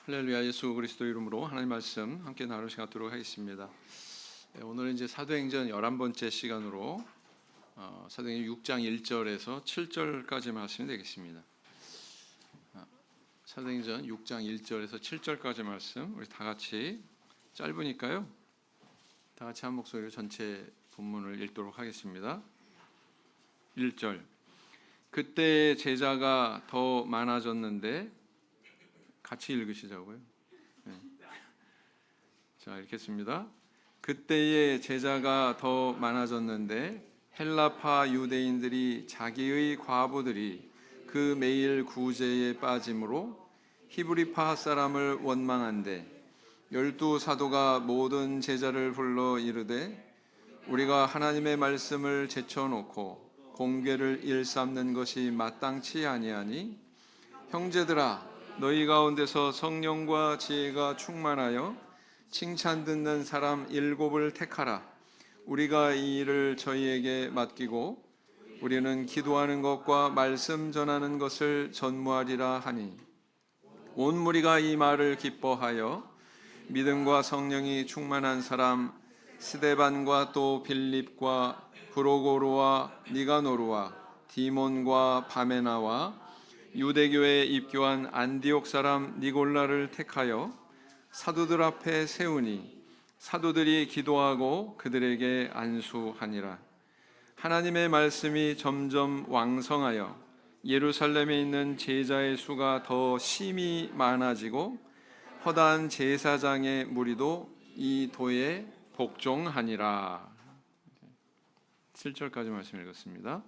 할렐루야. 예수 그리스도 이름으로 하나님 말씀 함께 나누시도록 하겠습니다. 오늘은 이제 사도행전 11번째 시간으로 사도행전 6장 1절에서 7절까지 말씀이 되겠습니다. 사도행전 6장 1절에서 7절까지 말씀 우리 다 같이 짧으니까요. 다 같이 한 목소리로 전체 본문을 읽도록 하겠습니다. 1절. 그때 제자가 더 많아졌는데 같이 읽으시자고요. 네. 자, 읽겠습니다. 그때의 제자가 더 많아졌는데 헬라파 유대인들이 자기의 과부들이 그 매일 구제에 빠짐으로 히브리파 사람을 원망한데 12 사도가 모든 제자를 불러 이르되 우리가 하나님의 말씀을 제쳐놓고 공궤를 일삼는 것이 마땅치 아니하니 형제들아 너희 가운데서 성령과 지혜가 충만하여 칭찬 듣는 사람 7을 택하라. 우리가 이 일을 저희에게 맡기고 우리는 기도하는 것과 말씀 전하는 것을 전무하리라 하니 온 무리가 이 말을 기뻐하여 믿음과 성령이 충만한 사람 스데반과 또 빌립과 브로고르와 니가노르와 디몬과 바메나와 유대교에 입교한 안디옥 사람 니골라를 택하여 사도들 앞에 세우니 사도들이 기도하고 그들에게 안수하니라. 하나님의 말씀이 점점 왕성하여 예루살렘에 있는 제자의 수가 더 심히 많아지고 허다한 제사장의 무리도 이 도에 복종하니라. 7절까지 말씀 읽었습니다.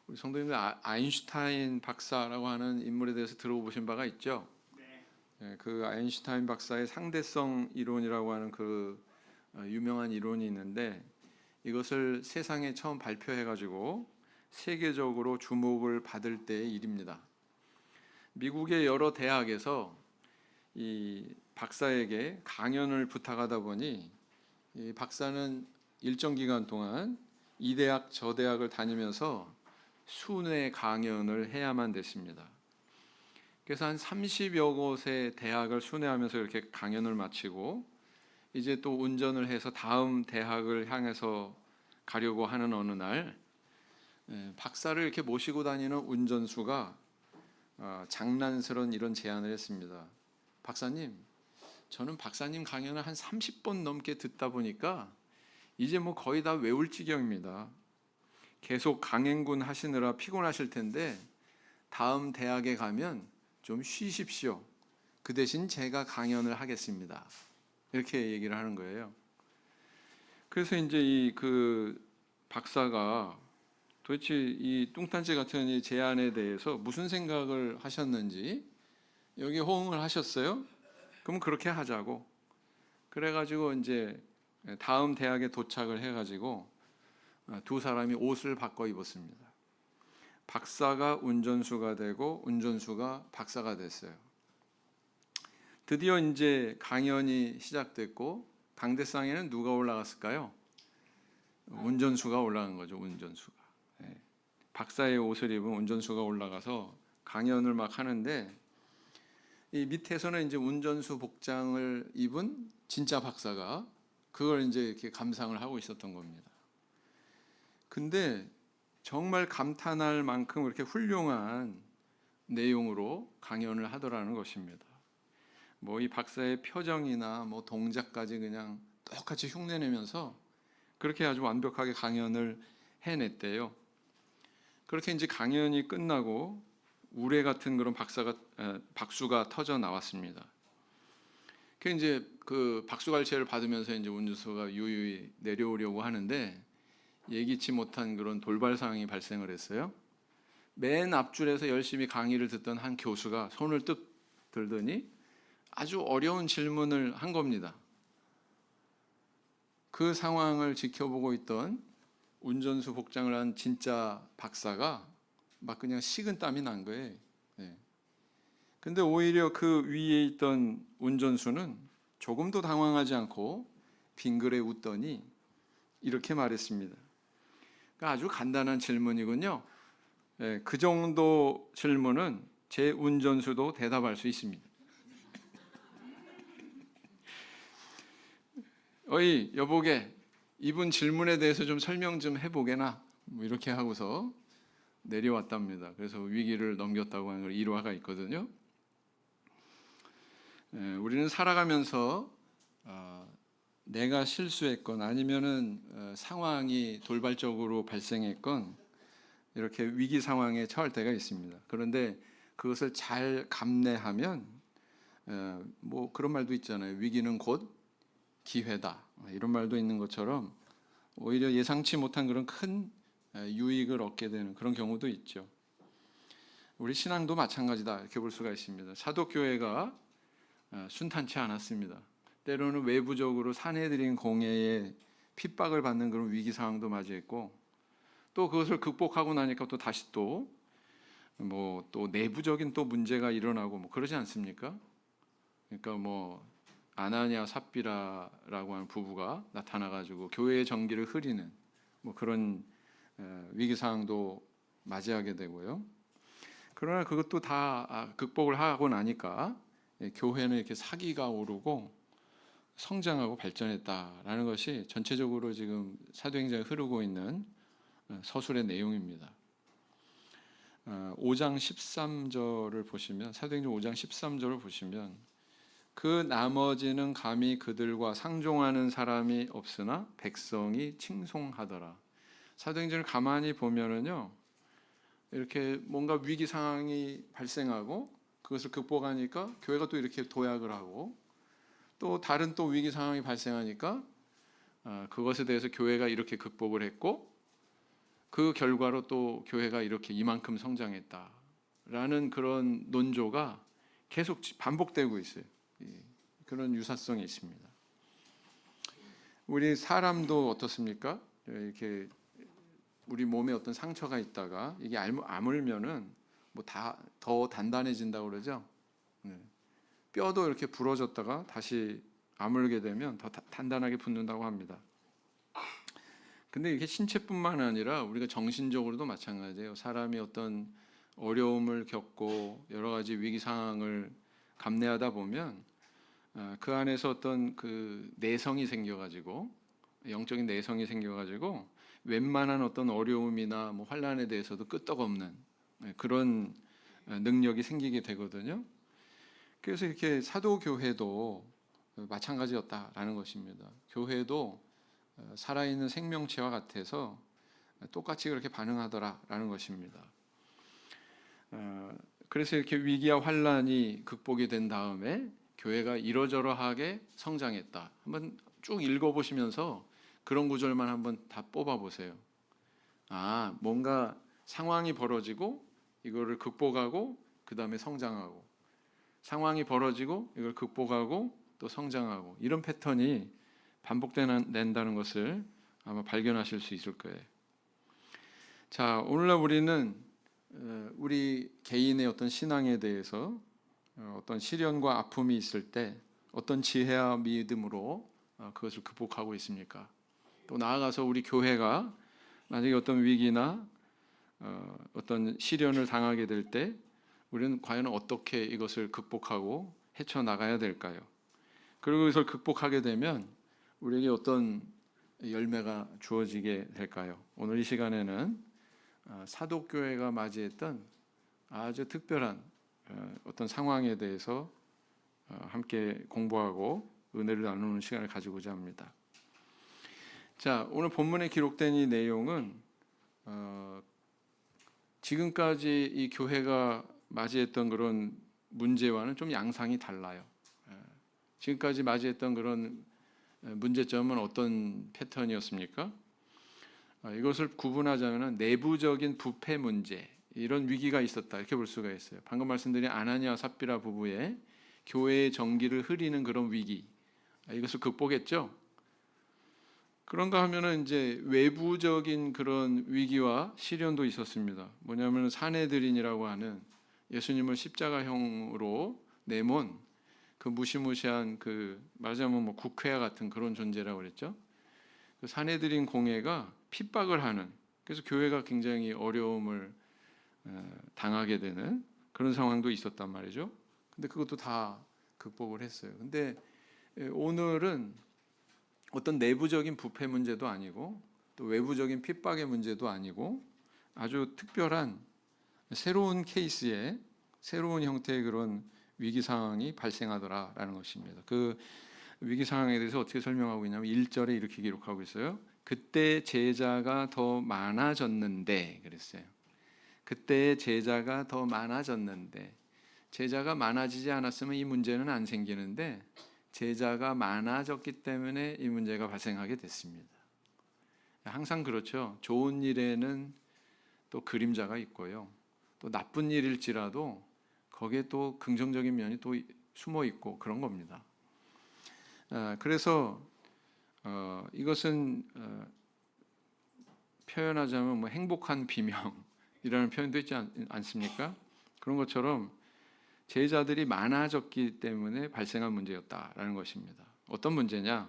우리 성도님들 아인슈타인 박사라고 하는 인물에 대해서 들어보신 바가 있죠? 네. 그 아인슈타인 박사의 상대성 이론이라고 하는 그 유명한 이론이 있는데 이것을 세상에 처음 발표해가지고 세계적으로 주목을 받을 때의 일입니다. 미국의 여러 대학에서 이 박사에게 강연을 부탁하다 보니 이 박사는 일정 기간 동안 이 대학 저 대학을 다니면서 순회 강연을 해야만 됐습니다. 그래서 한 30여 곳의 대학을 순회하면서 이렇게 강연을 마치고 이제 또 운전을 해서 다음 대학을 향해서 가려고 하는 어느 날 박사를 이렇게 모시고 다니는 운전수가 장난스러운 이런 제안을 했습니다. 박사님, 저는 박사님 강연을 한 30번 넘게 듣다 보니까 이제 뭐 거의 다 외울 지경입니다. 계속 강행군 하시느라 피곤하실 텐데 다음 대학에 가면 좀 쉬십시오. 그 대신 제가 강연을 하겠습니다. 이렇게 얘기를 하는 거예요. 그래서 이제 이 그 박사가 도대체 이 뚱딴지 같은 이 제안에 대해서 무슨 생각을 하셨는지 여기 호응을 하셨어요. 그럼 그렇게 하자고. 그래가지고 이제 다음 대학에 도착을 해가지고 두 사람이 옷을 바꿔 입었습니다. 박사가 운전수가 되고 운전수가 박사가 됐어요. 드디어 이제 강연이 시작됐고 강대상에는 누가 올라갔을까요? 운전수가 올라간 거죠. 운전수가. 박사의 옷을 입은 운전수가 올라가서 강연을 막 하는데 이 밑에서는 이제 운전수 복장을 입은 진짜 박사가 그걸 이제 이렇게 감상을 하고 있었던 겁니다. 근데 정말 감탄할 만큼 그렇게 훌륭한 내용으로 강연을 하더라는 것입니다. 뭐 이 박사의 표정이나 뭐 동작까지 그냥 똑같이 흉내내면서 그렇게 아주 완벽하게 강연을 해냈대요. 그렇게 이제 강연이 끝나고 우레 같은 그런 박수가 터져 나왔습니다. 그 이제 그 박수갈채를 받으면서 이제 운전수가 유유히 내려오려고 하는데 예기치 못한 그런 돌발 상황이 발생을 했어요. 맨 앞줄에서 열심히 강의를 듣던 한 교수가 손을 뜩 들더니 아주 어려운 질문을 한 겁니다. 그 상황을 지켜보고 있던 운전수 복장을 한 진짜 박사가 막 그냥 식은땀이 난 거예요. 근데 오히려 그 위에 있던 운전수는 조금도 당황하지 않고 빙그레 웃더니 이렇게 말했습니다. 아주 간단한 질문이군요. 그 정도 질문은 제 운전수도 대답할 수 있습니다. 어이 여보게 이분 질문에 대해서 좀 설명 좀 해보게나 뭐 이렇게 하고서 내려왔답니다. 그래서 위기를 넘겼다고 하는 일화가 있거든요. 우리는 살아가면서 내가 실수했건 아니면은 상황이 돌발적으로 발생했건 이렇게 위기 상황에 처할 때가 있습니다. 그런데 그것을 잘 감내하면 뭐 그런 말도 있잖아요. 위기는 곧 기회다. 이런 말도 있는 것처럼 오히려 예상치 못한 그런 큰 유익을 얻게 되는 그런 경우도 있죠. 우리 신앙도 마찬가지다 이렇게 볼 수가 있습니다. 사도교회가 순탄치 않았습니다. 때로는 외부적으로 사내들인 공회에 핍박을 받는 그런 위기 상황도 맞이했고 또 그것을 극복하고 나니까 또 다시 또 내부적인 또 문제가 일어나고 뭐 그러지 않습니까? 그러니까 뭐 아나니아 삽비라라고 하는 부부가 나타나가지고 교회의 정기를 흐리는 뭐 그런 위기 상황도 맞이하게 되고요. 그러나 그것도 다 극복을 하고 나니까 교회는 이렇게 사기가 오르고 성장하고 발전했다라는 것이 전체적으로 지금 사도행전에 흐르고 있는 서술의 내용입니다. 5장 13절을 보시면 사도행전 5장 13절을 보시면 그 나머지는 감히 그들과 상종하는 사람이 없으나 백성이 칭송하더라. 사도행전을 가만히 보면은요. 이렇게 뭔가 위기 상황이 발생하고 그것을 극복하니까 교회가 또 이렇게 도약을 하고 또 다른 또 위기 상황이 발생하니까 그것에 대해서 교회가 이렇게 극복을 했고 그 결과로 또 교회가 이렇게 이만큼 성장했다라는 그런 논조가 계속 반복되고 있어요. 그런 유사성이 있습니다. 우리 사람도 어떻습니까? 이렇게 우리 몸에 어떤 상처가 있다가 이게 아물면은 뭐 더 단단해진다고 그러죠. 뼈도 이렇게 부러졌다가 다시 아물게 되면 더 단단하게 붙는다고 합니다. 근데 이게 신체뿐만 아니라 우리가 정신적으로도 마찬가지예요. 사람이 어떤 어려움을 겪고 여러 가지 위기 상황을 감내하다 보면 그 안에서 어떤 그 내성이 생겨가지고 영적인 내성이 생겨가지고 웬만한 어떤 어려움이나 뭐 환난에 대해서도 끄떡없는 그런 능력이 생기게 되거든요. 그래서 이렇게 사도교회도 마찬가지였다라는 것입니다. 교회도 살아있는 생명체와 같아서 똑같이 그렇게 반응하더라라는 것입니다. 그래서 이렇게 위기와 환난이 극복이 된 다음에 교회가 이러저러하게 성장했다. 한번 쭉 읽어보시면서 그런 구절만 한번 다 뽑아보세요. 뭔가 상황이 벌어지고 이거를 극복하고 그 다음에 성장하고 상황이 벌어지고 이걸 극복하고 또 성장하고 이런 패턴이 반복된다는 것을 아마 발견하실 수 있을 거예요. 자, 오늘날 우리는 우리 개인의 어떤 신앙에 대해서 어떤 시련과 아픔이 있을 때 어떤 지혜와 믿음으로 그것을 극복하고 있습니까? 또 나아가서 우리 교회가 만약에 어떤 위기나 어떤 시련을 당하게 될 때 우리는 과연 어떻게 이것을 극복하고 헤쳐나가야 될까요? 그리고 이것을 극복하게 되면 우리에게 어떤 열매가 주어지게 될까요? 오늘 이 시간에는 사도교회가 맞이했던 아주 특별한 어떤 상황에 대해서 함께 공부하고 은혜를 나누는 시간을 가지고자 합니다. 자, 오늘 본문에 기록된 이 내용은 지금까지 이 교회가 맞이했던 그런 문제와는 좀 양상이 달라요. 지금까지 맞이했던 그런 문제점은 어떤 패턴이었습니까? 이것을 구분하자면 내부적인 부패 문제 이런 위기가 있었다 이렇게 볼 수가 있어요. 방금 말씀드린 아나니아 삽비라 부부의 교회의 정기를 흐리는 그런 위기 이것을 극복했죠. 그런가 하면은 이제 외부적인 그런 위기와 시련도 있었습니다. 뭐냐면 사내들인이라고 하는 예수님을 십자가형으로 내몬 그 무시무시한 그 말하자면 뭐 국회와 같은 그런 존재라고 그랬죠. 그 사내들인 공회가 핍박을 하는 그래서 교회가 굉장히 어려움을 당하게 되는 그런 상황도 있었단 말이죠. 근데 그것도 다 극복을 했어요. 근데 오늘은 어떤 내부적인 부패 문제도 아니고 또 외부적인 핍박의 문제도 아니고 아주 특별한 새로운 케이스의 새로운 형태의 그런 위기 상황이 발생하더라라는 것입니다. 그 위기 상황에 대해서 어떻게 설명하고 있냐면 1절에 이렇게 기록하고 있어요. 그때 제자가 더 많아졌는데 그랬어요. 그때 제자가 더 많아졌는데 제자가 많아지지 않았으면 이 문제는 안 생기는데 제자가 많아졌기 때문에 이 문제가 발생하게 됐습니다. 항상 그렇죠. 좋은 일에는 또 그림자가 있고요. 또 나쁜 일일지라도 거기에 또 긍정적인 면이 또 숨어 있고 그런 겁니다. 그래서 이것은 표현하자면 뭐 행복한 비명이라는 표현도 있지 않습니까? 그런 것처럼 제자들이 많아졌기 때문에 발생한 문제였다라는 것입니다. 어떤 문제냐?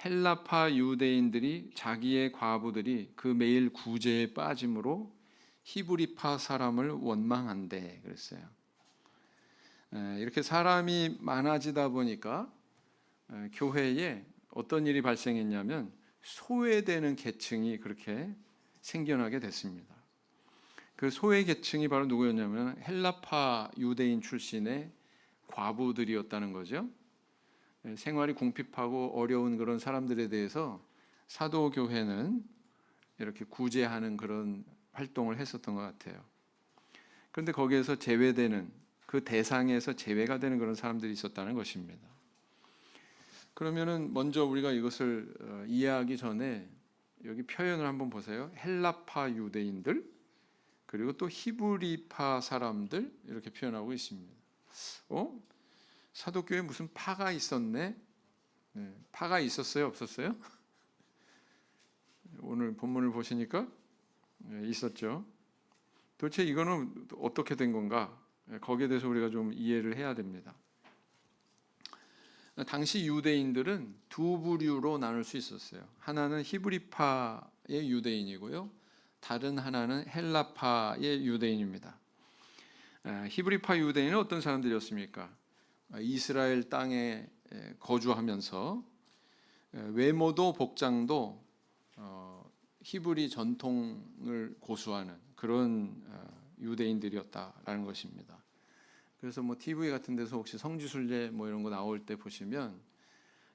헬라파 유대인들이 자기의 과부들이 그 매일 구제에 빠짐으로 히브리파 사람을 원망한대 그랬어요. 이렇게 사람이 많아지다 보니까 교회에 어떤 일이 발생했냐면 소외되는 계층이 그렇게 생겨나게 됐습니다. 그 소외 계층이 바로 누구였냐면 헬라파 유대인 출신의 과부들이었다는 거죠. 생활이 궁핍하고 어려운 그런 사람들에 대해서 사도교회는 이렇게 구제하는 그런 활동을 했었던 것 같아요. 그런데 거기에서 제외되는 그 대상에서 제외가 되는 그런 사람들이 있었다는 것입니다. 그러면은 먼저 우리가 이것을 이해하기 전에 여기 표현을 한번 보세요. 헬라파 유대인들 그리고 또 히브리파 사람들 이렇게 표현하고 있습니다. 사도교회에 무슨 파가 있었네? 네, 파가 있었어요? 없었어요? 오늘 본문을 보시니까 있었죠. 도대체 이거는 어떻게 된 건가? 거기에 대해서 우리가 좀 이해를 해야 됩니다. 당시 유대인들은 두 부류로 나눌 수 있었어요. 하나는 히브리파의 유대인이고요. 다른 하나는 헬라파의 유대인입니다. 히브리파 유대인은 어떤 사람들이었습니까? 이스라엘 땅에 거주하면서 외모도 복장도 히브리 전통을 고수하는 그런 유대인들이었다라는 것입니다. 그래서 뭐 TV 같은 데서 혹시 성지순례 뭐 이런 거 나올 때 보시면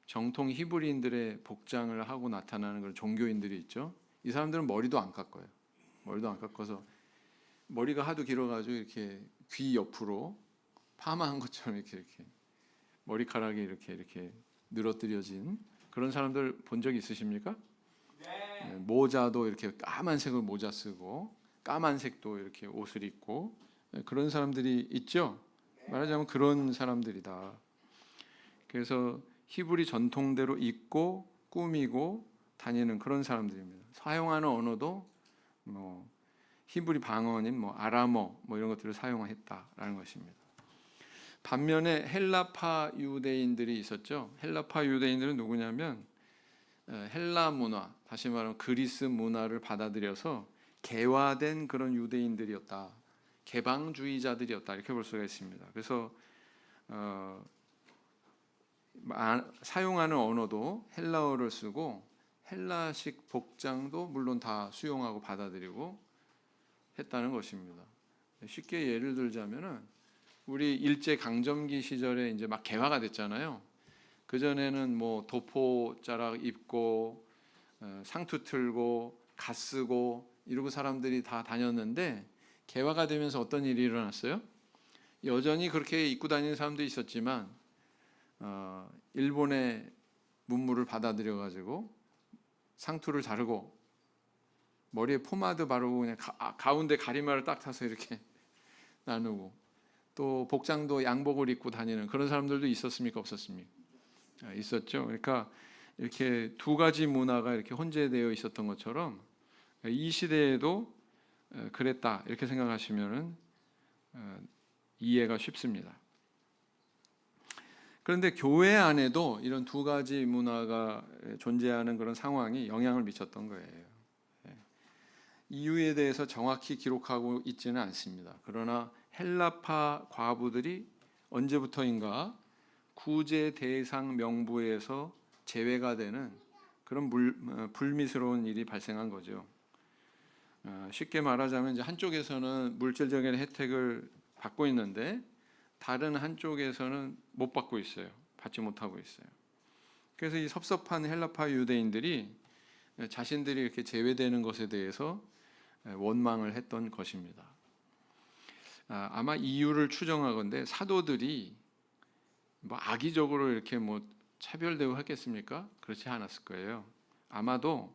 정통 히브리인들의 복장을 하고 나타나는 그런 종교인들이 있죠. 이 사람들은 머리도 안 깎아요. 머리도 안 깎아서 머리가 하도 길어가지고 이렇게 귀 옆으로 파마한 것처럼 이렇게 머리카락이 이렇게 늘어뜨려진 그런 사람들 본 적 있으십니까? 네. 모자도 이렇게 까만색을 모자 쓰고 까만색도 이렇게 옷을 입고 그런 사람들이 있죠. 말하자면 그런 사람들이다. 그래서 히브리 전통대로 입고 꾸미고 다니는 그런 사람들입니다. 사용하는 언어도 뭐 히브리 방언인 뭐 아람어 뭐 이런 것들을 사용했다라는 것입니다. 반면에 헬라파 유대인들이 있었죠. 헬라파 유대인들은 누구냐면 헬라 문화, 다시 말하면 그리스 문화를 받아들여서 개화된 그런 유대인들이었다. 개방주의자들이었다. 이렇게 볼 수가 있습니다. 그래서 사용하는 언어도 헬라어를 쓰고 헬라식 복장도 물론 다 수용하고 받아들이고 했다는 것입니다. 쉽게 예를 들자면은 우리 일제 강점기 시절에 이제 막 개화가 됐잖아요. 그 전에는 뭐 도포자락 입고 상투 틀고 가 쓰고 이러고 사람들이 다 다녔는데 개화가 되면서 어떤 일이 일어났어요? 여전히 그렇게 입고 다니는 사람도 있었지만 일본의 문물을 받아들여 가지고 상투를 자르고 머리에 포마드 바르고 그냥 가운데 가리마를 딱 타서 이렇게 나누고 또 복장도 양복을 입고 다니는 그런 사람들도 있었습니까? 없었습니까? 있었죠. 그러니까 이렇게 두 가지 문화가 이렇게 혼재되어 있었던 것처럼 이 시대에도 그랬다 이렇게 생각하시면은 이해가 쉽습니다. 그런데 교회 안에도 이런 두 가지 문화가 존재하는 그런 상황이 영향을 미쳤던 거예요. 이유에 대해서 정확히 기록하고 있지는 않습니다. 그러나 헬라파 과부들이 언제부터인가 구제 대상 명부에서 제외가 되는 그런 불미스러운 일이 발생한 거죠. 쉽게 말하자면 이제 한쪽에서는 물질적인 혜택을 받고 있는데 다른 한쪽에서는 못 받고 있어요. 받지 못하고 있어요. 그래서 이 섭섭한 헬라파 유대인들이 자신들이 이렇게 제외되는 것에 대해서 원망을 했던 것입니다. 아마 이유를 추정하건대 사도들이 뭐 악의적으로 이렇게 뭐 차별 대우했겠습니까? 그렇지 않았을 거예요. 아마도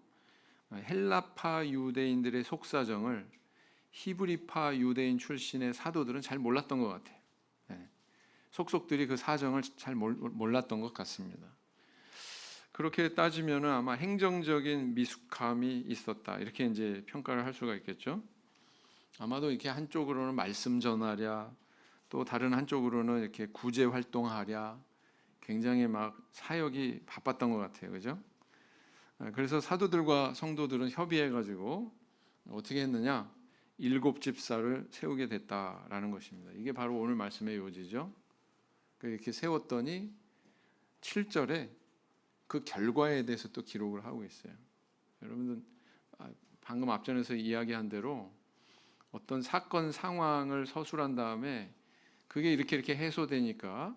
헬라파 유대인들의 속사정을 히브리파 유대인 출신의 사도들은 잘 몰랐던 것 같아요. 속속들이 그 사정을 잘 몰랐던 것 같습니다. 그렇게 따지면 아마 행정적인 미숙함이 있었다, 이렇게 이제 평가를 할 수가 있겠죠. 아마도 이렇게 한쪽으로는 말씀 전하랴, 또 다른 한쪽으로는 이렇게 구제 활동하랴, 굉장히 막 사역이 바빴던 것 같아요, 그죠? 그래서 사도들과 성도들은 협의해가지고 어떻게 했느냐? 7집사를 세우게 됐다라는 것입니다. 이게 바로 오늘 말씀의 요지죠. 이렇게 세웠더니 7절에 그 결과에 대해서 또 기록을 하고 있어요. 여러분들 방금 앞전에서 이야기한 대로 어떤 사건 상황을 서술한 다음에 그게 이렇게 해소되니까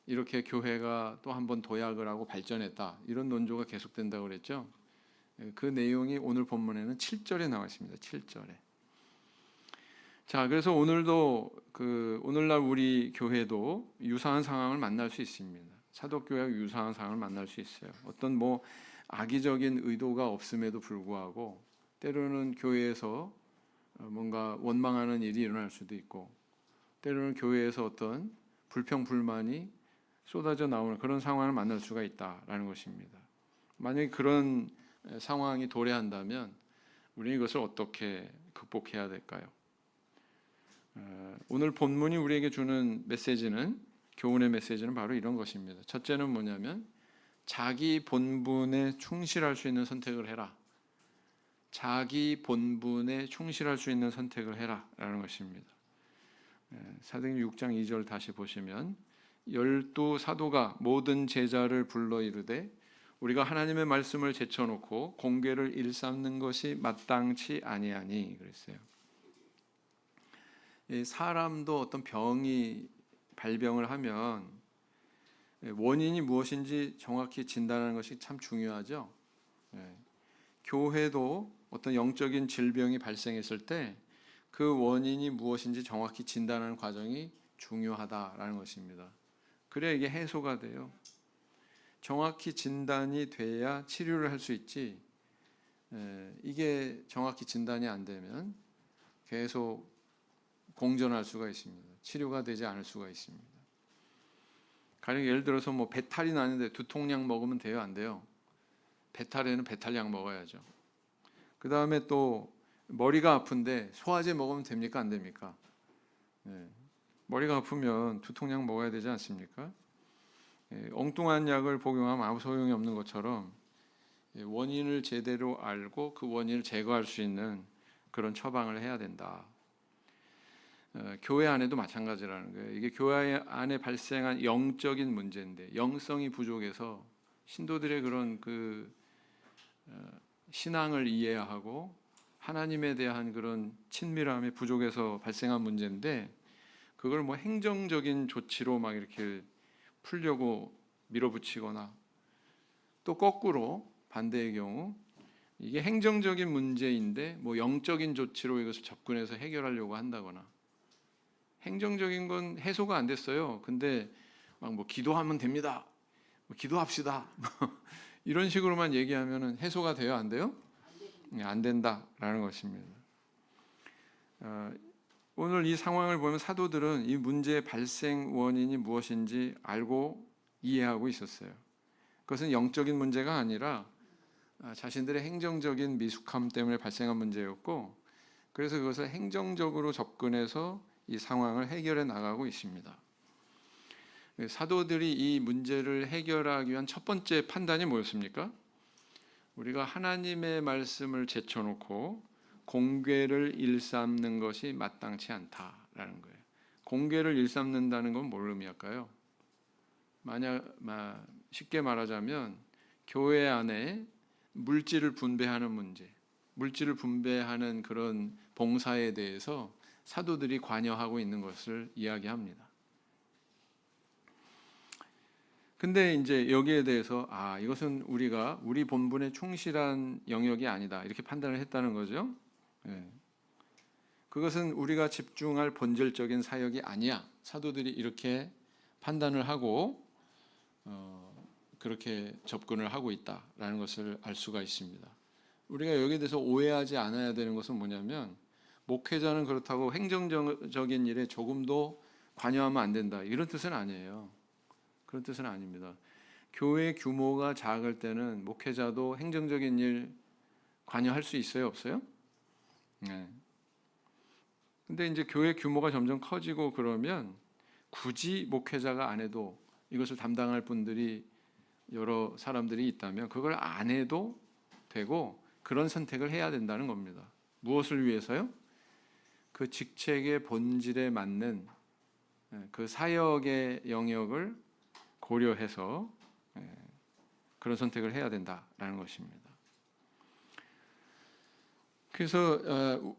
이렇게 교회가 또 한 번 도약을 하고 발전했다, 이런 논조가 계속된다고 그랬죠. 그 내용이 오늘 본문에는 7절에 나와 있습니다. 7절에. 자, 그래서 오늘도 오늘날 우리 교회도 유사한 상황을 만날 수 있습니다. 사도교회와 유사한 상황을 만날 수 있어요. 어떤 뭐 악의적인 의도가 없음에도 불구하고 때로는 교회에서 뭔가 원망하는 일이 일어날 수도 있고, 때로는 교회에서 어떤 불평 불만이 쏟아져 나오는 그런 상황을 만날 수가 있다라는 것입니다. 만약에 그런 상황이 도래한다면 우리는 이것을 어떻게 극복해야 될까요? 오늘 본문이 우리에게 주는 메시지는, 교훈의 메시지는 바로 이런 것입니다. 첫째는 뭐냐면 자기 본분에 충실할 수 있는 선택을 해라. 자기 본분에 충실할 수 있는 선택을 해라 라는 것입니다. 사도행전 6장 2절 다시 보시면, 12사도가 모든 제자를 불러 이르되 우리가 하나님의 말씀을 제쳐놓고 공궤를 일삼는 것이 마땅치 아니하니 그랬어요. 사람도 어떤 병이 발병을 하면 원인이 무엇인지 정확히 진단하는 것이 참 중요하죠. 교회도 어떤 영적인 질병이 발생했을 때 그 원인이 무엇인지 정확히 진단하는 과정이 중요하다라는 것입니다. 그래야 이게 해소가 돼요. 정확히 진단이 돼야 치료를 할 수 있지, 이게 정확히 진단이 안 되면 계속 공전할 수가 있습니다. 치료가 되지 않을 수가 있습니다. 가령 예를 들어서 뭐 배탈이 나는데 두통약 먹으면 돼요, 안 돼요? 배탈에는 배탈약 먹어야죠. 그 다음에 또 머리가 아픈데 소화제 먹으면 됩니까, 안 됩니까? 머리가 아프면 두통약 먹어야 되지 않습니까? 엉뚱한 약을 복용하면 아무 소용이 없는 것처럼 원인을 제대로 알고 그 원인을 제거할 수 있는 그런 처방을 해야 된다. 교회 안에도 마찬가지라는 거예요. 이게 교회 안에 발생한 영적인 문제인데, 영성이 부족해서 신도들의 그런 신앙을 이해하고 하나님에 대한 그런 친밀함이 부족해서 발생한 문제인데, 그걸 뭐 행정적인 조치로 막 이렇게 풀려고 밀어붙이거나, 또 거꾸로 반대의 경우 이게 행정적인 문제인데 뭐 영적인 조치로 이것을 접근해서 해결하려고 한다거나, 행정적인 건 해소가 안 됐어요. 근데 막 뭐 기도하면 됩니다, 뭐 기도합시다 이런 식으로만 얘기하면은 해소가 돼요, 안 돼요? 안 된다라는 것입니다. 오늘 이 상황을 보면 사도들은 이 문제의 발생 원인이 무엇인지 알고 이해하고 있었어요. 그것은 영적인 문제가 아니라 자신들의 행정적인 미숙함 때문에 발생한 문제였고, 그래서 그것을 행정적으로 접근해서 이 상황을 해결해 나가고 있습니다. 사도들이 이 문제를 해결하기 위한 첫 번째 판단이 뭐였습니까? 우리가 하나님의 말씀을 제쳐놓고 공궤를 일삼는 것이 마땅치 않다라는 거예요. 공궤를 일삼는다는 건 뭘 의미할까요? 쉽게 말하자면 교회 안에 물질을 분배하는 문제, 물질을 분배하는 그런 봉사에 대해서 사도들이 관여하고 있는 것을 이야기합니다. 근데 이제 여기에 대해서 이것은 우리 본분에 충실한 영역이 아니다 이렇게 판단을 했다는 거죠. 예. 그것은 우리가 집중할 본질적인 사역이 아니야. 사도들이 이렇게 판단을 하고 그렇게 접근을 하고 있다라는 것을 알 수가 있습니다. 우리가 여기에 대해서 오해하지 않아야 되는 것은 뭐냐면 목회자는 그렇다고 행정적인 일에 조금도 관여하면 안 된다 이런 뜻은 아니에요. 그런 뜻은 아닙니다. 교회 규모가 작을 때는 목회자도 행정적인 일 관여할 수 있어요, 없어요? 네. 근데 이제 교회 규모가 점점 커지고 그러면 굳이 목회자가 안 해도 이것을 담당할 분들이 여러 사람들이 있다면 그걸 안 해도 되고 그런 선택을 해야 된다는 겁니다. 무엇을 위해서요? 그 직책의 본질에 맞는 그 사역의 영역을 고려해서 그런 선택을 해야 된다라는 것입니다. 그래서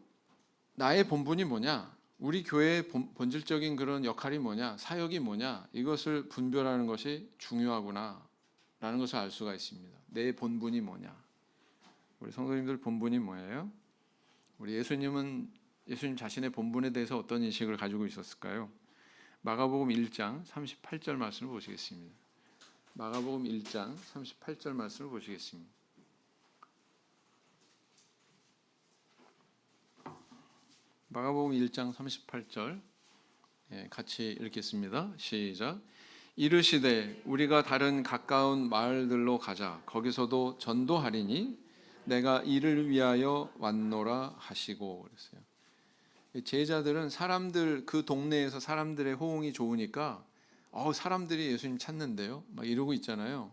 나의 본분이 뭐냐, 우리 교회의 본질적인 그런 역할이 뭐냐, 사역이 뭐냐, 이것을 분별하는 것이 중요하구나라는 것을 알 수가 있습니다. 내 본분이 뭐냐, 우리 성도님들 본분이 뭐예요? 우리 예수님 자신의 본분에 대해서 어떤 인식을 가지고 있었을까요? 마가복음 1장 38절 말씀을 보시겠습니다. 마가복음 1장 38절 말씀을 보시겠습니다. 마가복음 1장 38절 같이 읽겠습니다. 시작. 이르시되 우리가 다른 가까운 마을들로 가자. 거기서도 전도하리니 내가 이를 위하여 왔노라 하시고 그랬어요. 제자들은 사람들 그 동네에서 사람들의 호응이 좋으니까 사람들이 예수님 찾는데요 막 이러고 있잖아요.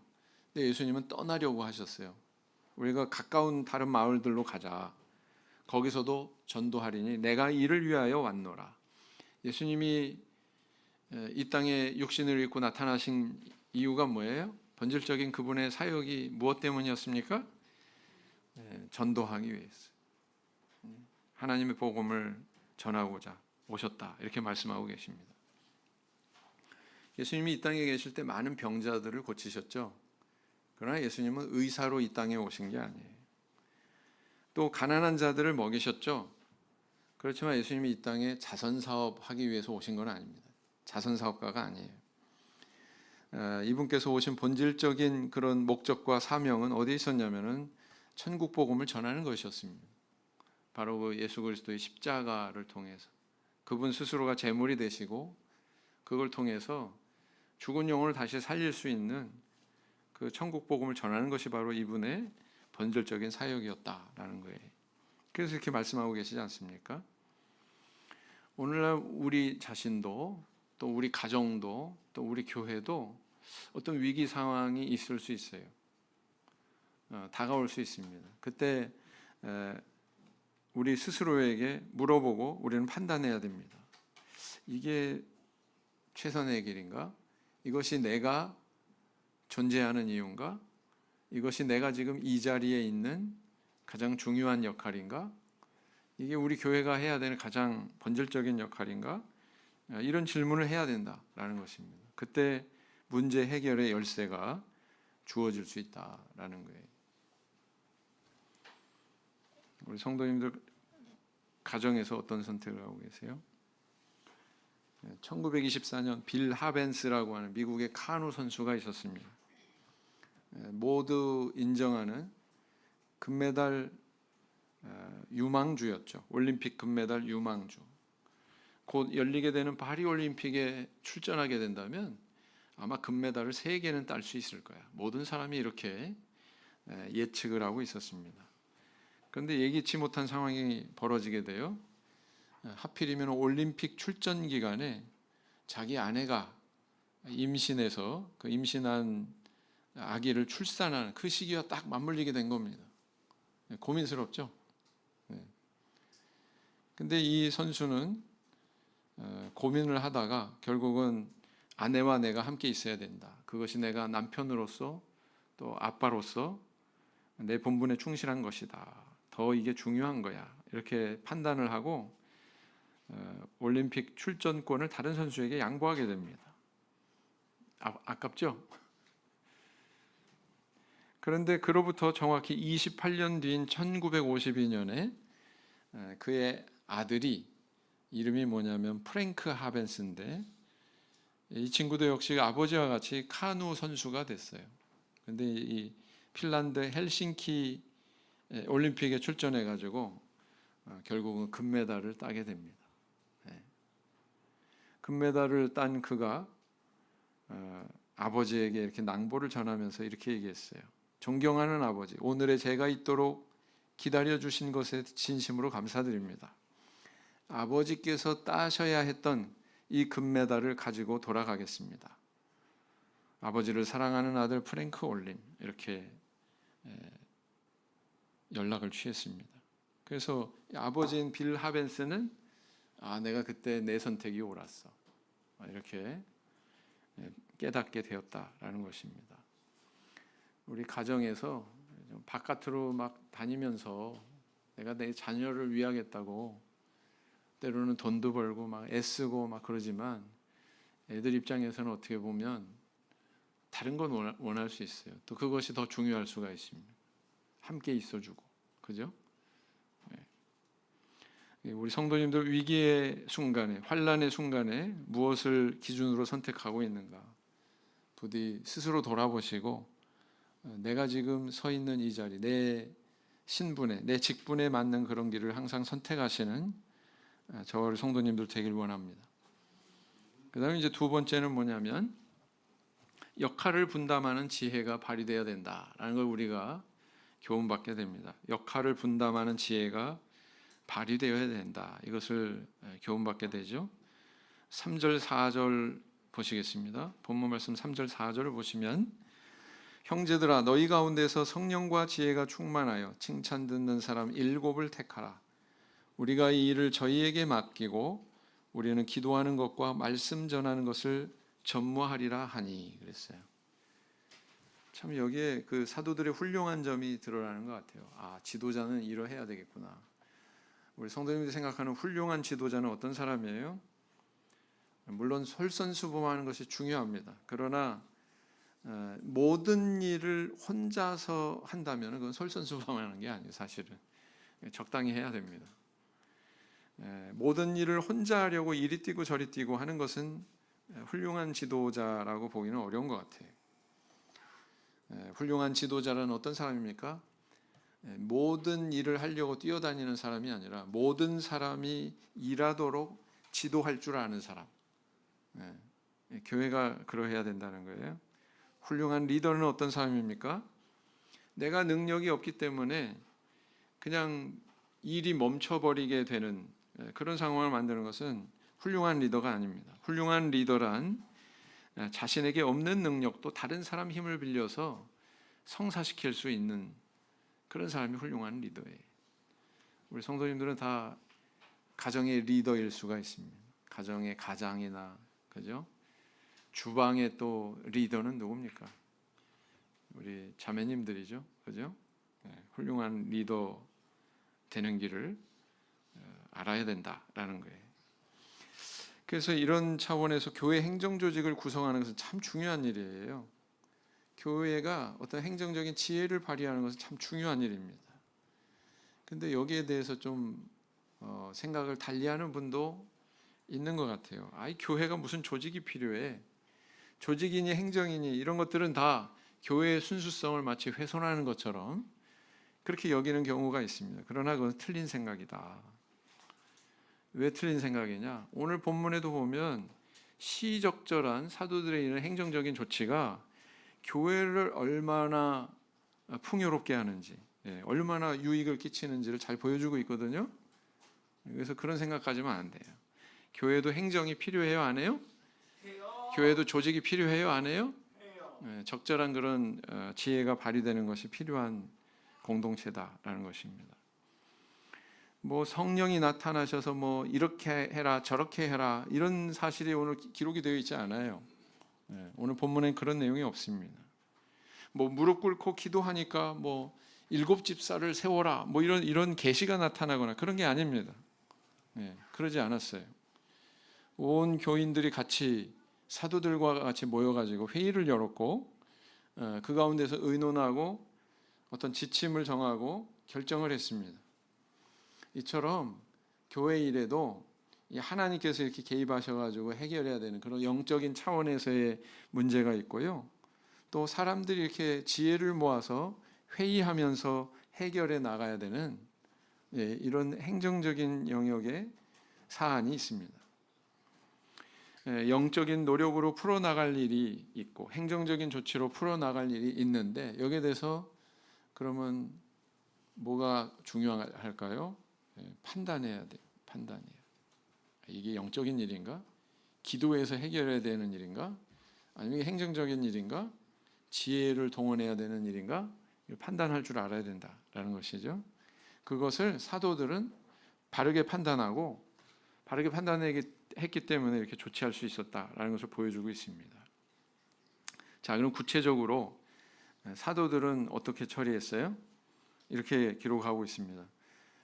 근데 예수님은 떠나려고 하셨어요. 우리가 가까운 다른 마을들로 가자. 거기서도 전도하리니 내가 이를 위하여 왔노라. 예수님이 이 땅에 육신을 입고 나타나신 이유가 뭐예요? 본질적인 그분의 사역이 무엇 때문이었습니까? 전도하기 위해서 하나님의 복음을 전하고자 오셨다 이렇게 말씀하고 계십니다. 예수님이 이 땅에 계실 때 많은 병자들을 고치셨죠. 그러나 예수님은 의사로 이 땅에 오신 게 아니에요. 또 가난한 자들을 먹이셨죠. 그렇지만 예수님이 이 땅에 자선사업 하기 위해서 오신 건 아닙니다. 자선사업가가 아니에요. 이분께서 오신 본질적인 그런 목적과 사명은 어디에 있었냐면은 천국 복음을 전하는 것이었습니다. 바로 그 예수 그리스도의 십자가를 통해서 그분 스스로가 제물이 되시고 그걸 통해서 죽은 영혼을 다시 살릴 수 있는 그 천국 복음을 전하는 것이 바로 이분의 본질적인 사역이었다라는 거예요. 그래서 이렇게 말씀하고 계시지 않습니까? 오늘날 우리 자신도 또 우리 가정도 또 우리 교회도 어떤 위기 상황이 있을 수 있어요. 다가올 수 있습니다. 그때 우리 스스로에게 물어보고 우리는 판단해야 됩니다. 이게 최선의 길인가? 이것이 내가 존재하는 이유인가? 이것이 내가 지금 이 자리에 있는 가장 중요한 역할인가? 이게 우리 교회가 해야 되는 가장 본질적인 역할인가? 이런 질문을 해야 된다라는 것입니다. 그때 문제 해결의 열쇠가 주어질 수 있다라는 거예요. 우리 성도님들 가정에서 어떤 선택을 하고 계세요? 1924년 빌 하벤스라고 하는 미국의 카누 선수가 있었습니다. 모두 인정하는 금메달 유망주였죠. 올림픽 금메달 유망주. 곧 열리게 되는 파리 올림픽에 출전하게 된다면 아마 금메달을 3개는 딸 수 있을 거야. 모든 사람이 이렇게 예측을 하고 있었습니다. 그런데 예기치 못한 상황이 벌어지게 돼요. 하필이면 올림픽 출전 기간에 자기 아내가 임신해서 그 임신한 아기를 출산하는 그 시기와 딱 맞물리게 된 겁니다. 고민스럽죠. 근데 이 선수는 고민을 하다가 결국은 아내와 내가 함께 있어야 된다. 그것이 내가 남편으로서 또 아빠로서 내 본분에 충실한 것이다. 더 이게 중요한 거야. 이렇게 판단을 하고 올림픽 출전권을 다른 선수에게 양보하게 됩니다. 아깝죠? 그런데 그로부터 정확히 28년 뒤인 1952년에 그의 아들이, 이름이 뭐냐면 프랭크 하벤스인데, 이 친구도 역시 아버지와 같이 카누 선수가 됐어요. 그런데 이 핀란드 헬싱키 올림픽에 출전해 가지고 결국은 금메달을 따게 됩니다. 금메달을 딴 그가 아버지에게 이렇게 낭보를 전하면서 이렇게 얘기했어요. 존경하는 아버지, 오늘의 제가 있도록 기다려 주신 것에 진심으로 감사드립니다. 아버지께서 따셔야 했던 이 금메달을 가지고 돌아가겠습니다. 아버지를 사랑하는 아들 프랭크 올림, 이렇게 연락을 취했습니다. 그래서 아버지인 빌 하벤스는 내가 그때 내 선택이 옳았어, 이렇게 깨닫게 되었다라는 것입니다. 우리 가정에서 바깥으로 막 다니면서 내가 내 자녀를 위하겠다고 때로는 돈도 벌고 막 애쓰고 막 그러지만, 애들 입장에서는 어떻게 보면 다른 건 원할 수 있어요. 또 그것이 더 중요할 수가 있습니다. 함께 있어주고, 그죠? 우리 성도님들 위기의 순간에, 환난의 순간에 무엇을 기준으로 선택하고 있는가? 부디 스스로 돌아보시고, 내가 지금 서 있는 이 자리, 내 신분에, 내 직분에 맞는 그런 길을 항상 선택하시는 저희 성도님들 되길 원합니다. 그 다음에 이제 두 번째는 뭐냐면, 역할을 분담하는 지혜가 발휘되어야 된다라는 걸 우리가 교훈받게 됩니다. 역할을 분담하는 지혜가 발휘되어야 된다. 이것을 교훈받게 되죠. 3절 4절 보시겠습니다. 본문 말씀 3절 4절을 보시면, 형제들아 너희 가운데서 성령과 지혜가 충만하여 칭찬 듣는 사람 7을 택하라. 우리가 이 일을 저희에게 맡기고 우리는 기도하는 것과 말씀 전하는 것을 전무하리라 하니. 그랬어요. 참 여기에 그 사도들의 훌륭한 점이 드러나는 것 같아요. 지도자는 이러해야 되겠구나. 우리 성도님들이 생각하는 훌륭한 지도자는 어떤 사람이에요? 물론 솔선수범하는 것이 중요합니다. 그러나 모든 일을 혼자서 한다면 그건 솔선수범하는 게 아니에요. 사실은 적당히 해야 됩니다. 모든 일을 혼자 하려고 이리 뛰고 저리 뛰고 하는 것은 훌륭한 지도자라고 보기는 어려운 것 같아요. 훌륭한 지도자는 어떤 사람입니까? 모든 일을 하려고 뛰어다니는 사람이 아니라 모든 사람이 일하도록 지도할 줄 아는 사람. 교회가 그러해야 된다는 거예요. 훌륭한 리더는 어떤 사람입니까? 내가 능력이 없기 때문에 그냥 일이 멈춰버리게 되는 그런 상황을 만드는 것은 훌륭한 리더가 아닙니다. 훌륭한 리더란 자신에게 없는 능력도 다른 사람 힘을 빌려서 성사시킬 수 있는 그런 사람이 훌륭한 리더예요. 우리 성도님들은 다 가정의 리더일 수가 있습니다. 가정의 가장이나, 그죠? 주방의 또 리더는 누굽니까? 우리 자매님들이죠, 그죠? 훌륭한 리더 되는 길을 알아야 된다라는 거예요. 그래서 이런 차원에서 교회 행정 조직을 구성하는 것은 참 중요한 일이에요. 교회가 어떤 행정적인 지혜를 발휘하는 것은 참 중요한 일입니다. 근데 여기에 대해서 좀 생각을 달리하는 분도 있는 것 같아요. 교회가 무슨 조직이 필요해? 조직이니 행정이니 이런 것들은 다 교회의 순수성을 마치 훼손하는 것처럼 그렇게 여기는 경우가 있습니다. 그러나 그건 틀린 생각이다. 왜 틀린 생각이냐? 오늘 본문에도 보면 시적절한 사도들의 이런 행정적인 조치가 교회를 얼마나 풍요롭게 하는지, 얼마나 유익을 끼치는지를 잘 보여주고 있거든요. 그래서 그런 생각하지면 안 돼요. 교회도 행정이 필요해요, 안 해요? 교회도 조직이 필요해요, 안 해요? 적절한 그런 지혜가 발휘되는 것이 필요한 공동체다라는 것입니다. 뭐 성령이 나타나셔서 뭐 이렇게 해라 저렇게 해라 이런 사실이 오늘 기록이 되어 있지 않아요. 오늘 본문엔 그런 내용이 없습니다. 뭐 무릎 꿇고 기도하니까 뭐 일곱 집사를 세워라 뭐 이런 계시가 나타나거나 그런 게 아닙니다. 그러지 않았어요. 온 교인들이 같이 사도들과 같이 모여가지고 회의를 열었고 그 가운데서 의논하고 어떤 지침을 정하고 결정을 했습니다. 이처럼 교회 일에도 하나님께서 이렇게 개입하셔가지고 해결해야 되는 그런 영적인 차원에서의 문제가 있고요. 또 사람들이 이렇게 지혜를 모아서 회의하면서 해결해 나가야 되는 이런 행정적인 영역의 사안이 있습니다. 영적인 노력으로 풀어나갈 일이 있고 행정적인 조치로 풀어나갈 일이 있는데 여기에 대해서 그러면 뭐가 중요할까요? 판단해야 돼요. 판단해요. 이게 영적인 일인가? 기도해서 해결해야 되는 일인가? 아니면 행정적인 일인가? 지혜를 동원해야 되는 일인가? 판단할 줄 알아야 된다라는 것이죠. 그것을 사도들은 바르게 판단하고 바르게 판단했기 때문에 이렇게 조치할 수 있었다라는 것을 보여주고 있습니다. 자, 그럼 구체적으로 사도들은 어떻게 처리했어요? 이렇게 기록하고 있습니다.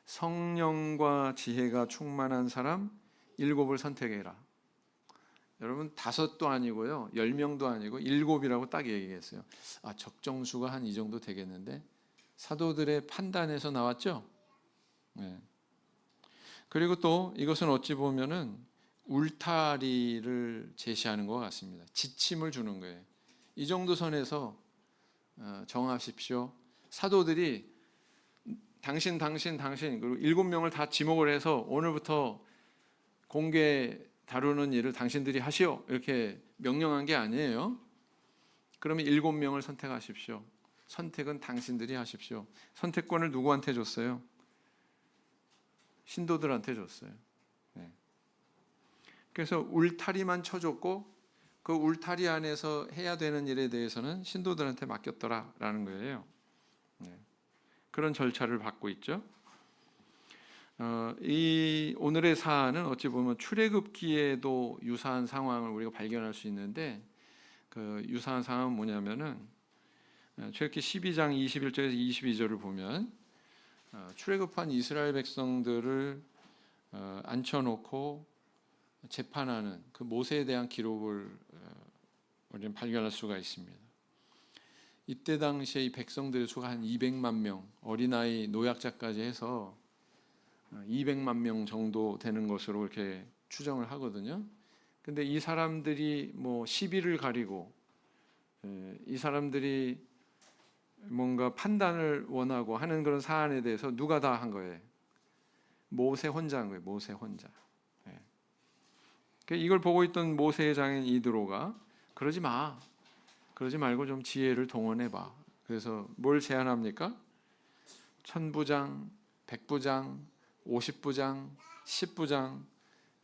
성령과 지혜가 충만한 사람 7을 선택해라. 여러분 5도 아니고요, 10명도 아니고 7이라고 딱 얘기했어요. 적정수가 한 이 정도 되겠는데 사도들의 판단에서 나왔죠. 그리고 또 이것은 어찌 보면은 울타리를 제시하는 것 같습니다. 지침을 주는 거예요. 이 정도 선에서 정하십시오. 사도들이 당신 그리고 7명을 다 지목을 해서 오늘부터 공개 다루는 일을 당신들이 하시오 이렇게 명령한 게 아니에요. 그러면 7명을 선택하십시오. 선택은 당신들이 하십시오. 선택권을 누구한테 줬어요? 신도들한테 줬어요. 그래서 울타리만 쳐줬고 그 울타리 안에서 해야 되는 일에 대해서는 신도들한테 맡겼더라라는 거예요. 그런 절차를 받고 있죠. 이 오늘의 사안은 어찌 보면 출애굽기에도 유사한 상황을 우리가 발견할 수 있는데 그 유사한 상황은 뭐냐면은 출애굽기 12장 21절에서 22절을 보면 출애굽한 이스라엘 백성들을 앉혀놓고 재판하는 그 모세에 대한 기록을 우리는 발견할 수가 있습니다. 이때 당시에 이 백성들의 수가 한 200만 명, 어린아이, 노약자까지 해서 200만 명 정도 되는 것으로 이렇게 추정을 하거든요. 근데 이 사람들이 뭐 시비를 가리고 이 사람들이 뭔가 판단을 원하고 하는 그런 사안에 대해서 누가 다 한 거예요? 모세 혼자 한 거예요. 모세 혼자. 이걸 보고 있던 모세의 장인 이드로가 그러지 말고 좀 지혜를 동원해 봐. 그래서 뭘 제안합니까? 1000부장, 100부장, 50부장, 10부장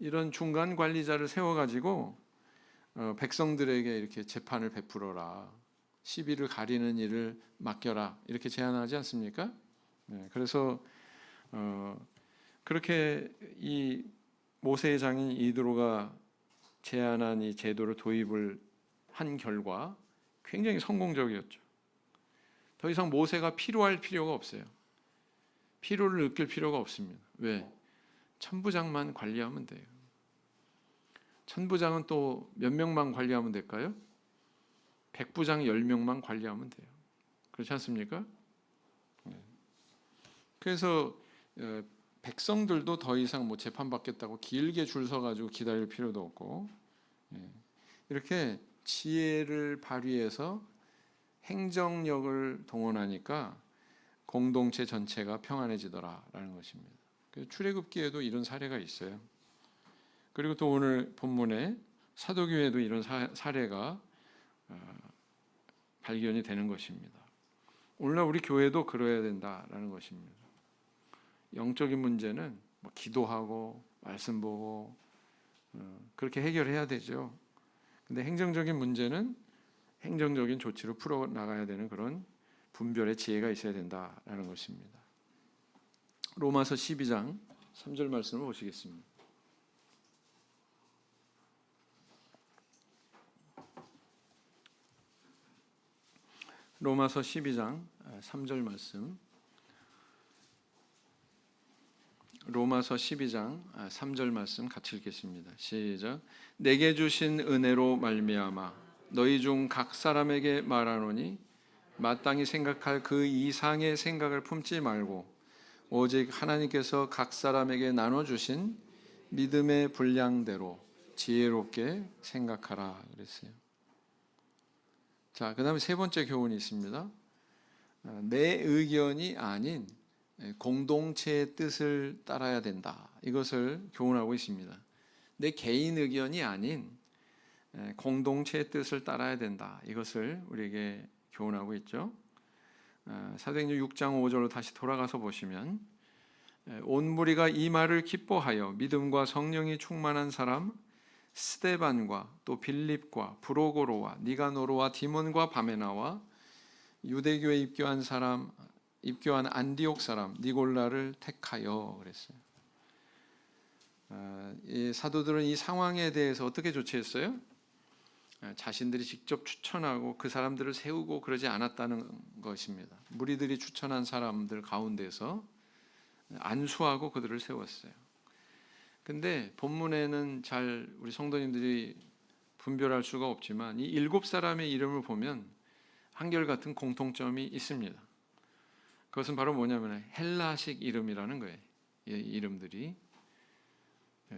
이런 중간 관리자를 세워가지고 백성들에게 이렇게 재판을 베풀어라. 시비를 가리는 일을 맡겨라. 이렇게 제안하지 않습니까? 그래서 그렇게 이 모세의 장인 이드로가 제안한 이 제도를 도입을 한 결과 굉장히 성공적이었죠. 더 이상 모세가 필요할 필요가 없어요. 필요를 느낄 필요가 없습니다. 왜? 천부장만 관리하면 돼요. 천부장은 또 몇 명만 관리하면 될까요? 100부장 10명만 관리하면 돼요. 그렇지 않습니까? 그래서 백성들도 더 이상 뭐 재판받겠다고 길게 줄 서가지고 기다릴 필요도 없고 이렇게 지혜를 발휘해서 행정력을 동원하니까 공동체 전체가 평안해지더라라는 것입니다. 출애굽기에도 이런 사례가 있어요. 그리고 또 오늘 본문에 사도교회도 이런 사례가 발견이 되는 것입니다. 오늘날 우리 교회도 그래야 된다라는 것입니다. 영적인 문제는 뭐 기도하고 말씀 보고 그렇게 해결해야 되죠. 근데 행정적인 문제는 행정적인 조치로 풀어 나가야 되는 그런 분별의 지혜가 있어야 된다라는 것입니다. 로마서 12장 3절 말씀을 보시겠습니다. 로마서 12장 3절 말씀 로마서 12장 3절 말씀 같이 읽겠습니다. 시작. 내게 주신 은혜로 말미암아 너희 중 각 사람에게 말하노니 마땅히 생각할 그 이상의 생각을 품지 말고 오직 하나님께서 각 사람에게 나눠 주신 믿음의 분량대로 지혜롭게 생각하라 그랬어요. 자, 그다음에 세 번째 교훈이 있습니다. 내 의견이 아닌 공동체의 뜻을 따라야 된다. 이것을 교훈하고 있습니다. 내 개인 의견이 아닌 공동체의 뜻을 따라야 된다. 이것을 우리에게 교훈하고 있죠. 사도행전 6장 5절로 다시 돌아가서 보시면 온 무리가 이 말을 기뻐하여 믿음과 성령이 충만한 사람 스데반과 또 빌립과 브로고로와 니가노로와 디몬과 바메나와 유대교에 입교한 안디옥 사람 니골라를 택하여 그랬어요. 이 사도들은 이 상황에 대해서 어떻게 조치했어요? 자신들이 직접 추천하고 그 사람들을 세우고 그러지 않았다는 것입니다. 무리들이 추천한 사람들 가운데서 안수하고 그들을 세웠어요. 근데 본문에는 잘 우리 성도님들이 분별할 수가 없지만 이 7사람의 이름을 보면 한결같은 공통점이 있습니다. 그것은 바로 뭐냐면 헬라식 이름이라는 거예요. 이 이름들이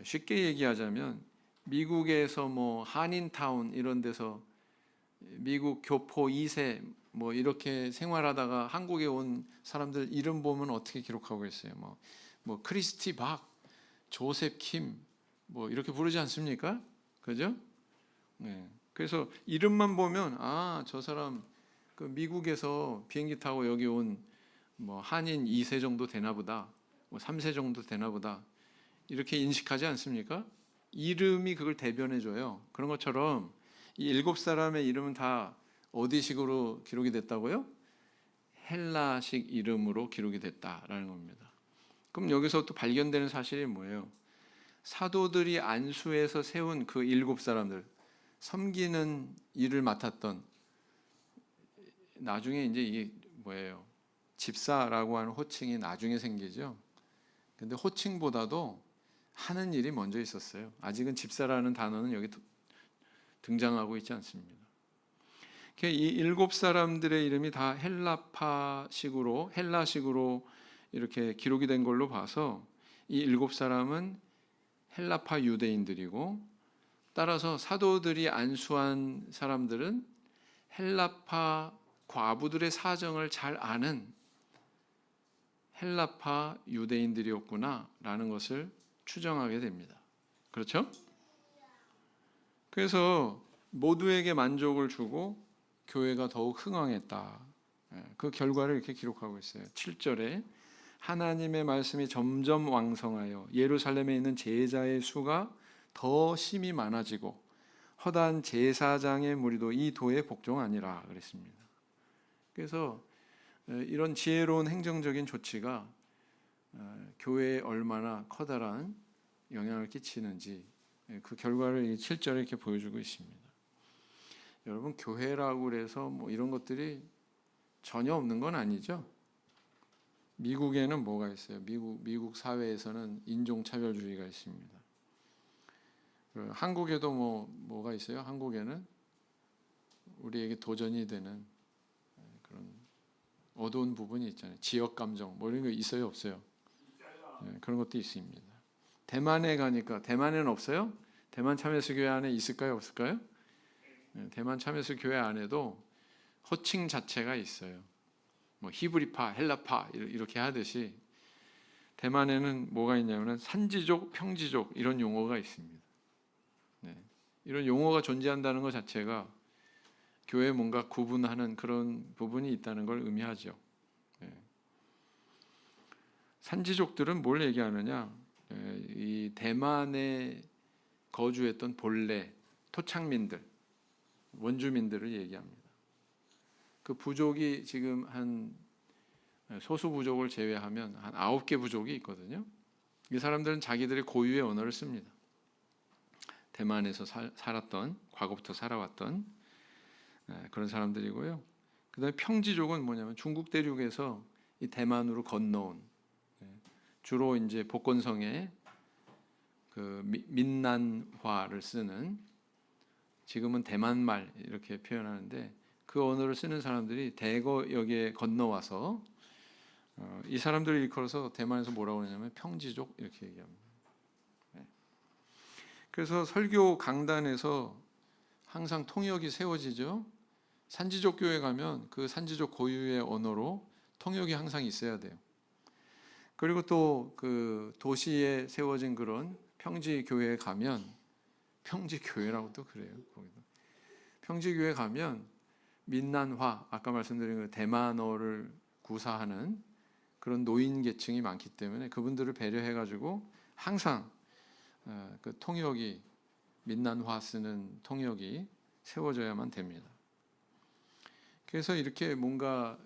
쉽게 얘기하자면 미국에서 뭐 한인타운 이런 데서 미국 교포 2세 뭐 이렇게 생활하다가 한국에 온 사람들 이름 보면 어떻게 기록하고 있어요? 뭐 크리스티 박, 조셉 킴 뭐 이렇게 부르지 않습니까? 그죠? 네. 그래서 이름만 보면 저 사람 그 미국에서 비행기 타고 여기 온 뭐 한인 2세 정도 되나 보다, 뭐 3세 정도 되나 보다 이렇게 인식하지 않습니까? 이름이 그걸 대변해 줘요. 그런 것처럼 이 7사람의 이름은 다 어디식으로 기록이 됐다고요? 헬라식 이름으로 기록이 됐다라는 겁니다. 그럼 여기서 또 발견되는 사실이 뭐예요? 사도들이 안수해서 세운 그 7사람들, 섬기는 일을 맡았던, 나중에 이제 이게 뭐예요? 집사라고 하는 호칭이 나중에 생기죠. 근데 호칭보다도 하는 일이 먼저 있었어요. 아직은 집사라는 단어는 여기 등장하고 있지 않습니다. 이 7사람들의 이름이 다 헬라식으로 이렇게 기록이 된 걸로 봐서 이 7사람은 헬라파 유대인들이고, 따라서 사도들이 안수한 사람들은 헬라파 과부들의 사정을 잘 아는 헬라파 유대인들이었구나라는 것을 추정하게 됩니다. 그렇죠? 그래서 모두에게 만족을 주고 교회가 더욱 흥왕했다. 그 결과를 이렇게 기록하고 있어요. 7절에 하나님의 말씀이 점점 왕성하여 예루살렘에 있는 제자의 수가 더 심히 많아지고 허다한 제사장의 무리도 이 도에 복종하니라 그랬습니다. 그래서 이런 지혜로운 행정적인 조치가 교회에 얼마나 커다란 영향을 끼치는지 그 결과를 이 7절에 이렇게 보여주고 있습니다. 여러분, 교회라고 해서 뭐 이런 것들이 전혀 없는 건 아니죠. 미국에는 뭐가 있어요? 미국 사회에서는 인종차별주의가 있습니다. 한국에도 뭐가 있어요? 한국에는 우리에게 도전이 되는 그런 어두운 부분이 있잖아요. 지역 감정 뭐 이런 거 있어요, 없어요? 그런 것도 있습니다. 대만에 가니까, 대만에는 없어요? 대만 참예수 교회 안에 있을까요, 없을까요? 대만 참예수 교회 안에도 호칭 자체가 있어요. 뭐 히브리파, 헬라파 이렇게 하듯이 대만에는 뭐가 있냐면 산지족, 평지족 이런 용어가 있습니다. 이런 용어가 존재한다는 것 자체가 교회에 뭔가 구분하는 그런 부분이 있다는 걸 의미하죠. 산지족들은 뭘 얘기하느냐? 이 대만에 거주했던 본래 토착민들, 원주민들을 얘기합니다. 그 부족이 지금 한 소수 부족을 제외하면 한 9개 부족이 있거든요. 이 사람들은 자기들의 고유의 언어를 씁니다. 대만에서 살았던, 과거부터 살아왔던 그런 사람들이고요. 그다음에 평지족은 뭐냐면 중국 대륙에서 이 대만으로 건너온 주로 이제 복건성에 그 민난화를 쓰는, 지금은 대만말 이렇게 표현하는데, 그 언어를 쓰는 사람들이 대거 여기에 건너와서 이 사람들을 일컬어서 대만에서 뭐라고 하냐면 평지족 이렇게 얘기합니다. 그래서 설교 강단에서 항상 통역이 세워지죠. 산지족 교회 가면 그 산지족 고유의 언어로 통역이 항상 있어야 돼요. 그리고 또 그 도시에 세워진 그런 평지 교회에 가면, 평지 교회라고 또 그래요. 거기도 평지 교회 가면 민난화, 아까 말씀드린 그 대만어를 구사하는 그런 노인 계층이 많기 때문에 그분들을 배려해 가지고 항상 그 통역이, 민난화 쓰는 통역이 세워져야만 됩니다. 그래서 이렇게 뭔가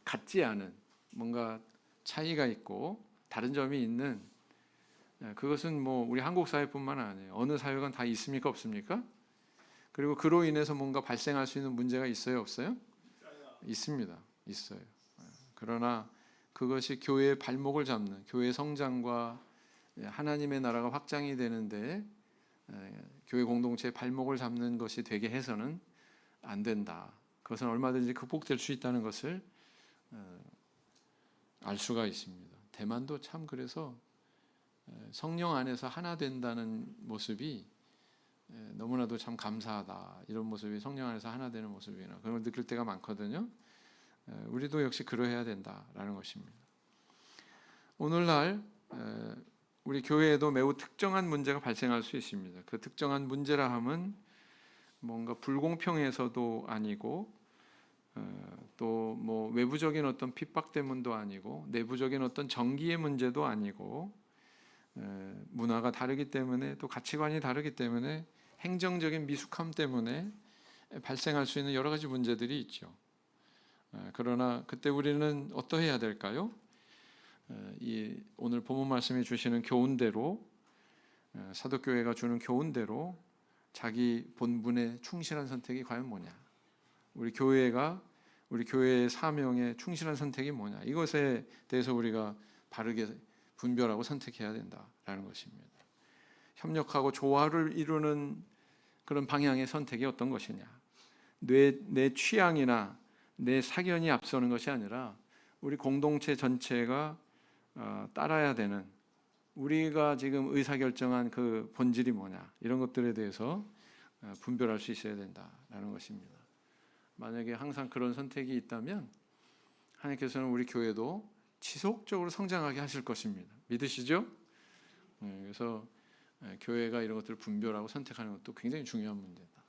같지 않은, 뭔가 차이가 있고 다른 점이 있는, 그것은 뭐 우리 한국 사회뿐만 아니에요. 어느 사회건 다 있습니까, 없습니까? 그리고 그로 인해서 뭔가 발생할 수 있는 문제가 있어요, 없어요? 있습니다. 있어요. 그러나 그것이 교회의 발목을 잡는, 교회 성장과 하나님의 나라가 확장이 되는데 교회 공동체의 발목을 잡는 것이 되게 해서는 안 된다. 그것은 얼마든지 극복될 수 있다는 것을 알 수가 있습니다. 대만도 참 그래서 성령 안에서 하나 된다는 모습이 너무나도 참 감사하다. 이런 모습이 성령 안에서 하나 되는 모습이나 그런 걸 느낄 때가 많거든요. 우리도 역시 그러해야 된다라는 것입니다. 오늘날 우리 교회에도 매우 특정한 문제가 발생할 수 있습니다. 그 특정한 문제라 함은 뭔가 불공평해서도 아니고 또 뭐 외부적인 어떤 핍박 때문도 아니고 내부적인 어떤 정기의 문제도 아니고 문화가 다르기 때문에 또 가치관이 다르기 때문에 행정적인 미숙함 때문에 발생할 수 있는 여러 가지 문제들이 있죠. 그러나 그때 우리는 어떠해야 될까요? 이 오늘 본문 말씀이 주시는 교훈대로, 사도교회가 주는 교훈대로 자기 본분에 충실한 선택이 과연 뭐냐? 우리 교회의 사명에 충실한 선택이 뭐냐? 이것에 대해서 우리가 바르게 분별하고 선택해야 된다라는 것입니다. 협력하고 조화를 이루는 그런 방향의 선택이 어떤 것이냐? 내 취향이나 내 사견이 앞서는 것이 아니라 우리 공동체 전체가 따라야 되는, 우리가 지금 의사결정한 그 본질이 뭐냐, 이런 것들에 대해서 분별할 수 있어야 된다라는 것입니다. 만약에 항상 그런 선택이 있다면 하나님께서는 우리 교회도 지속적으로 성장하게 하실 것입니다. 믿으시죠? 그래서 교회가 이런 것들을 분별하고 선택하는 것도 굉장히 중요한 문제다.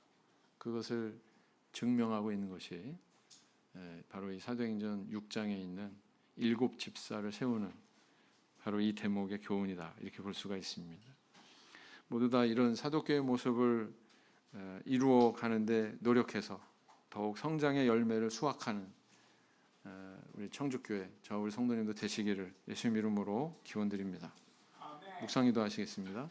그것을 증명하고 있는 것이 바로 이 사도행전 6장에 있는 7 집사를 세우는 바로 이 대목의 교훈이다, 이렇게 볼 수가 있습니다. 모두 다 이런 사도교의 모습을 이루어 가는데 노력해서 더욱 성장의 열매를 수확하는 우리 청주교회, 저 우리 성도님도 되시기를 예수님 이름으로 기원드립니다. 묵상기도 하시겠습니다.